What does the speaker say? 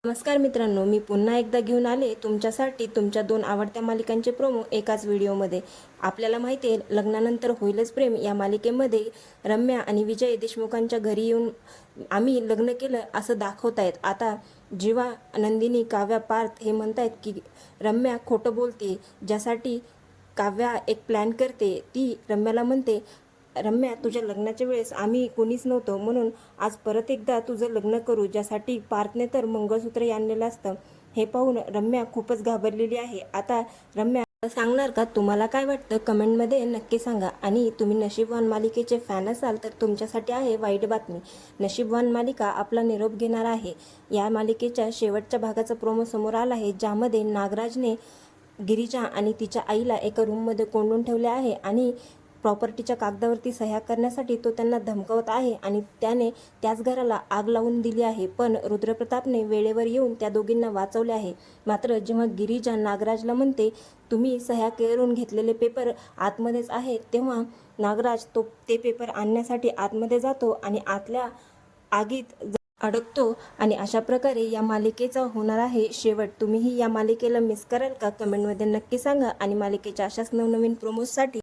नमस्कार मित्रांनो, मी पुन्हा एकदा घेऊन आले तुमच्यासाठी तुमच्या दोन आवडत्या मालिकांचे प्रोमो एकाच व्हिडिओमध्ये। आपल्याला माहिती आहे, लग्नानंतर होईलच प्रेम या मालिकेमध्ये रम्या आणि विजय देशमुखांच्या घरी येऊन आम्ही लग्न केलं असं दाखवतायत। आता जेव्हा नंदिनी, काव्या, पार्थ हे म्हणतायत की रम्या खोटं बोलते, ज्यासाठी काव्या एक प्लॅन करते। ती रम्याला म्हणते, रम्या, तुझ्या लग्नाच्या वेळेस आम्ही कोणीच नव्हतो, म्हणून आज परत एकदा तुझं लग्न करू, ज्यासाठी पार्थने तर मंगळसूत्र आणलेलं असतं। हे पाहून रम्या खूपच घाबरलेली आहे। आता रम्या सांगणार का? तुम्हाला काय वाटतं कमेंटमध्ये नक्की सांगा। आणि तुम्ही नशीबवान मालिकेचे फॅन असाल तर तुमच्यासाठी आहे वाईट बातमी। नशीबवान मालिका आपला निरोप घेणार आहे। या मालिकेच्या शेवटच्या भागाचा प्रोमो समोर आला आहे, ज्यामध्ये नागराजने गिरिजा आणि तिच्या आईला एका रूममध्ये कोंडून ठेवले आहे आणि प्रॉपर्टीच्या कागदावरती सह्या करण्यासाठी तो त्यांना धमकावत आहे आणि त्याने त्याच घराला आग लावून दिली आहे। पण रुद्रप्रतापने वेळेवर येऊन त्या दोघींना वाचवले आहे। मात्र जेव्हा गिरिजा नागराजला म्हणते, तुम्ही सह्या करून घेतलेले पेपर आतमध्येच आहेत, तेव्हा नागराज ते पेपर आणण्यासाठी आतमध्ये जातो आणि आतल्या आगीत अडकतो। आणि अशा प्रकारे या मालिकेचा होणार आहे शेवट। तुम्हीही या मालिकेला मिस कराल का? कमेंटमध्ये नक्की सांगा। आणि मालिकेच्या अशाच नवनवीन प्रोमोजसाठी